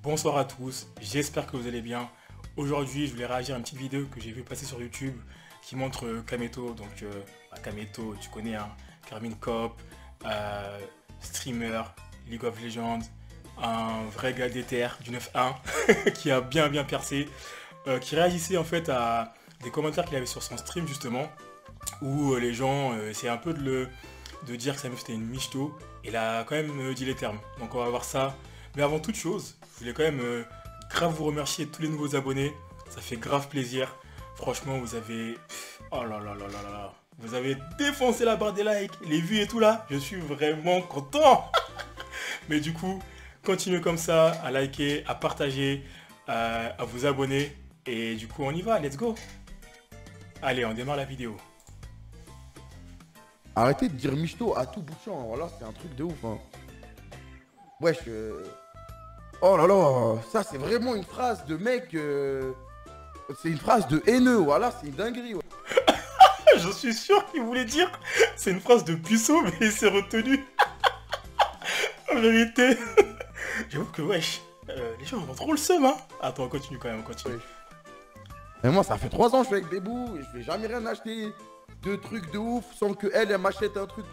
Bonsoir à tous, j'espère que vous allez bien. Aujourd'hui, je voulais réagir à une petite vidéo que j'ai vu passer sur YouTube qui montre Kameto. Donc, Kameto, tu connais, hein, Carmine Corp, streamer, League of Legends, un vrai gars d'éther du 9-1 qui a bien percé, qui réagissait en fait à des commentaires qu'il avait sur son stream justement, où les gens essayaient un peu de dire que sa meuf c'était une michto. Il a quand même dit les termes, donc on va voir ça. Mais avant toute chose, je voulais quand même grave vous remercier tous les nouveaux abonnés. Ça fait grave plaisir. Franchement, vous avez... Oh là là là là là là. Vous avez défoncé la barre des likes, les vues et tout là. Je suis vraiment content. Mais du coup, continuez comme ça, à liker, à partager, à vous abonner. Et du coup, on y va, let's go. Allez, on démarre la vidéo. Arrêtez de dire michto à tout bout de champ, voilà, c'est un truc de ouf. Hein. Wesh. Oh là là, ça c'est vraiment une phrase de mec. C'est une phrase de haineux, voilà, c'est une dinguerie. Ouais. Je suis sûr qu'il voulait dire. C'est une phrase de puceau, mais il s'est retenu. En vérité. J'avoue que wesh, les gens ont trop le seum, hein. Attends, continue quand même, continue. Ouais. Mais moi, ça fait 3 ans que je suis avec Bébou et je vais jamais rien acheter de trucs de ouf sans que elle m'achète un truc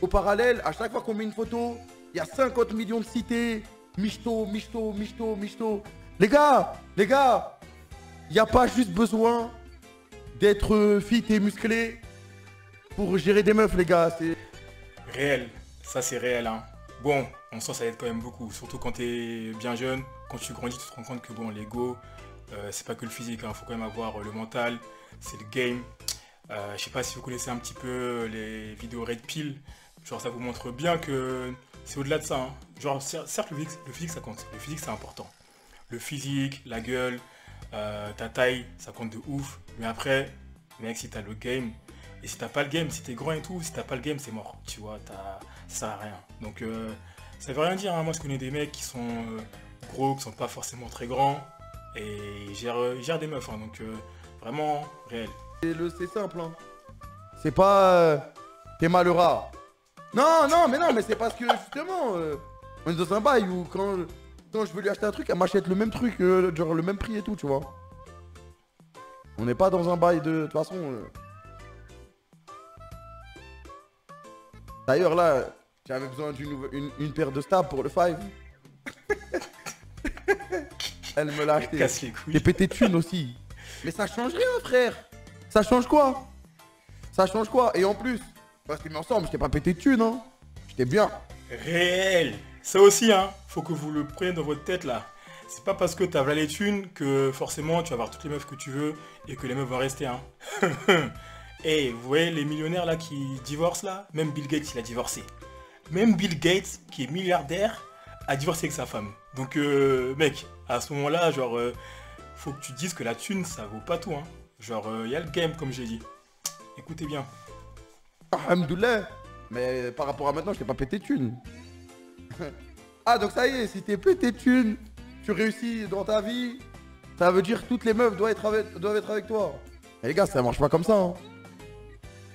au parallèle. À chaque fois qu'on met une photo, il y a 50 millions de cités. Michto, michto, michto, michto. Les gars, il n'y a pas juste besoin d'être fit et musclé pour gérer des meufs, les gars. C'est Réel, ça c'est réel, hein. Bon, on sent ça aide quand même beaucoup, surtout quand t'es bien jeune. Quand tu grandis, tu te rends compte que bon, l'ego, c'est pas que le physique, hein. Faut quand même avoir le mental, c'est le game. Je sais pas si vous connaissez un petit peu les vidéos Red Pill. Genre ça vous montre bien que c'est au-delà de ça, hein. Genre certes le physique ça compte, le physique c'est important. Le physique, la gueule, ta taille, ça compte de ouf. Mais après, mec, si t'as le game, et si t'as pas le game, si t'es grand et tout, si t'as pas le game, c'est mort. Tu vois, ça sert à rien. Donc ça veut rien dire, hein. Moi je connais des mecs qui sont gros, qui sont pas forcément très grands, et ils gèrent des meufs, hein. Donc vraiment réel. c'est simple, hein. C'est pas t'es malheureux. Non, mais c'est parce que justement, on est dans un bail où quand je veux lui acheter un truc, elle m'achète le même truc, genre le même prix et tout, tu vois. On n'est pas dans un bail de toute façon. D'ailleurs là, j'avais besoin d'une paire de stabs pour le 5. Elle me l'a acheté. Casse les couilles. T'es pété de thunes aussi. Mais ça change rien, frère. Ça change quoi? Ça change quoi? Et en plus, parce qu'on est ensemble, j'étais pas pété de thunes, hein. J'étais bien. Réel. Ça aussi, hein, faut que vous le preniez dans votre tête là. C'est pas parce que t'as voilà les thunes que forcément tu vas avoir toutes les meufs que tu veux et que les meufs vont rester, hein. Et vous voyez les millionnaires là qui divorcent là, même Bill Gates il a divorcé. Même Bill Gates qui est milliardaire a divorcé avec sa femme. Donc mec, à ce moment-là, genre faut que tu te dises que la thune ça vaut pas tout, hein. Genre il y a le game comme j'ai dit. Écoutez bien. Alhamdoulilah. Mais par rapport à maintenant, je t'ai pas pété de thunes. Ah, donc ça y est, si t'es pété de thunes, tu réussis dans ta vie, ça veut dire que toutes les meufs doivent être avec toi. Et les gars, ça marche pas comme ça, hein.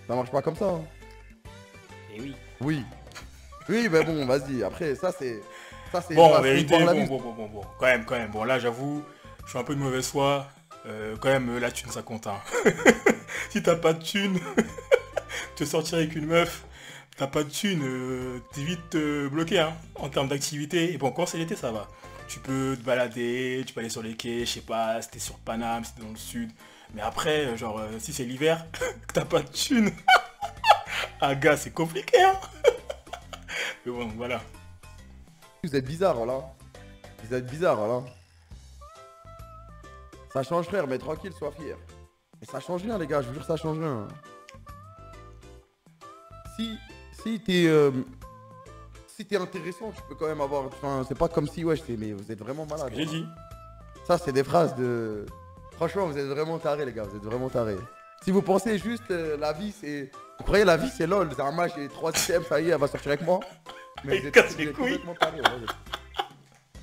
Ça marche pas comme ça, hein. Et oui. Oui. Oui, mais bon, vas-y. Après, ça c'est... Bon, en vérité, bon. Quand même. Bon, là, j'avoue, je suis un peu de mauvaise foi. Quand même, la thune, ça compte, hein. Si t'as pas de thune, te sortir avec une meuf, t'as pas de thune, t'es vite bloqué, hein, en termes d'activité. Et bon, quand c'est l'été, ça va. Tu peux te balader, tu peux aller sur les quais, je sais pas, si t'es sur Paname, si t'es dans le sud. Mais après, genre, si c'est l'hiver, que t'as pas de thune, ah gars, c'est compliqué, hein. Mais bon, voilà. Vous êtes bizarre, voilà. Vous êtes bizarre, voilà. Ça change, frère, mais tranquille, sois fier. Mais ça change rien, les gars, je vous jure, ça change rien. Si t'es intéressant, tu peux quand même avoir... Enfin, c'est pas comme si, ouais, mais vous êtes vraiment malade. J'ai dit. Ça, c'est des phrases de... Franchement, vous êtes vraiment tarés, les gars, vous êtes vraiment tarés. Si vous pensez juste, la vie, c'est... Vous croyez la vie, c'est lol, c'est un match, et 3 items, ça y est, elle va sortir avec moi. Mais vous êtes complètement tarés, ouais.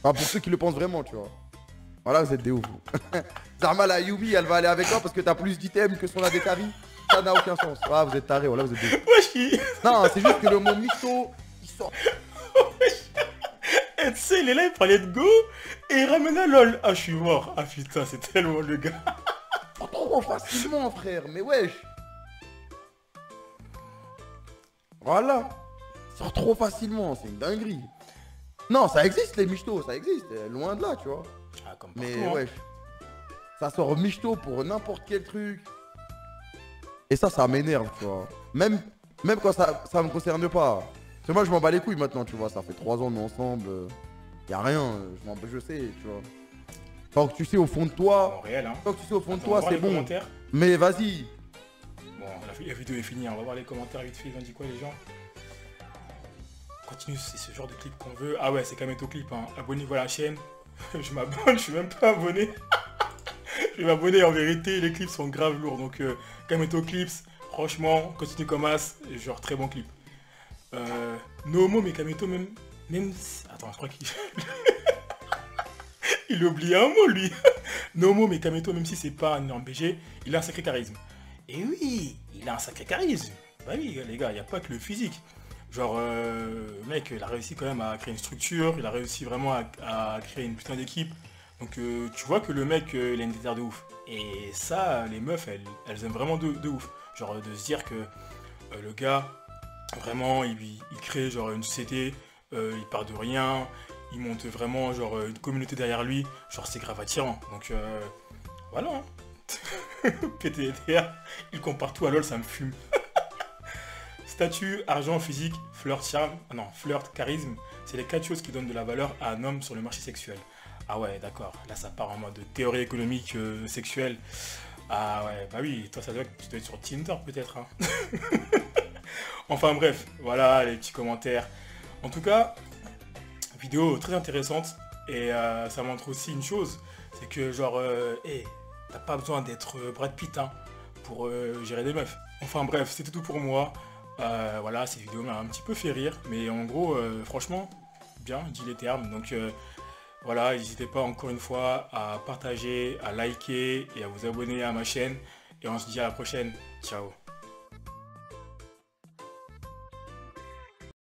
Enfin, pour ceux qui le pensent vraiment, tu vois. Voilà, vous êtes des ouf. Zarma, la Yumi, elle va aller avec toi parce que t'as plus d'items que son Adetari. Ça n'a aucun sens. Ah, vous êtes tarés, voilà, vous êtes des ouf. Wesh. Non, c'est juste que le mot mytho, il sort. Et Tu sais, il est là, il parlait de Go et il ramène à LOL. Ah, je suis mort. Ah putain, c'est tellement le gars. Oh, trop facilement, frère, mais wesh. Voilà. Sort trop facilement, c'est une dinguerie. Non, ça existe les michtos, ça existe. Loin de là, tu vois. Ah, comme partout, Mais hein. wesh. Ça sort michto pour n'importe quel truc. Et ça m'énerve, tu vois. Même quand ça me concerne pas. Parce que moi, je m'en bats les couilles maintenant, tu vois. Ça fait 3 ans, on est ensemble. Y a rien, je sais, tu vois. Tant que tu sais au fond de toi, En réel, hein. tant que tu sais au fond de Attends, on va toi, voir c'est les bon. commentaires. Mais vas-y. Bon, la vidéo est finie, hein. On va voir les commentaires vite fait. Ils ont dit quoi, les gens? Continue, c'est ce genre de clip qu'on veut. Ah ouais, c'est Kameto Clip, hein. Abonnez-vous à la chaîne. Je m'abonne, je suis même pas abonné. Je vais m'abonner, en vérité, les clips sont grave lourds. Donc, Kameto Clips, franchement, continue comme as. Genre, très bon clip. Nomo, mais Kameto, même... Attends, je crois qu'il... Il a oublié un mot, lui. Nomo, mais Kameto, même si c'est pas un énorme BG, il a un sacré charisme. Et oui, il a un sacré charisme. Bah oui, les gars, il n'y a pas que le physique. Genre, mec, il a réussi quand même à créer une structure, il a réussi vraiment à créer une putain d'équipe. Donc, tu vois que le mec, il a une déterre de ouf. Et ça, les meufs, elles aiment vraiment de ouf. Genre, de se dire que le gars, vraiment, il crée genre une société, il part de rien, il monte vraiment genre une communauté derrière lui. Genre, c'est grave attirant. Donc, voilà. Hein. PTDR, il compare tout à LOL, ça me fume. Statut, argent, physique, flirt, charme, non, flirt, charisme, c'est les 4 choses qui donnent de la valeur à un homme sur le marché sexuel. Ah ouais, d'accord, là ça part en mode théorie économique sexuelle. Ah ouais, bah oui, toi tu dois être sur Tinder peut-être. Hein. Enfin bref, voilà les petits commentaires. En tout cas, vidéo très intéressante et ça montre aussi une chose, c'est que genre, t'as pas besoin d'être Brad Pitt hein, pour gérer des meufs. Enfin bref, c'était tout pour moi. Voilà, cette vidéo m'a un petit peu fait rire, mais en gros, franchement, bien, dit les termes. Donc voilà, n'hésitez pas encore une fois à partager, à liker et à vous abonner à ma chaîne. Et on se dit à la prochaine. Ciao.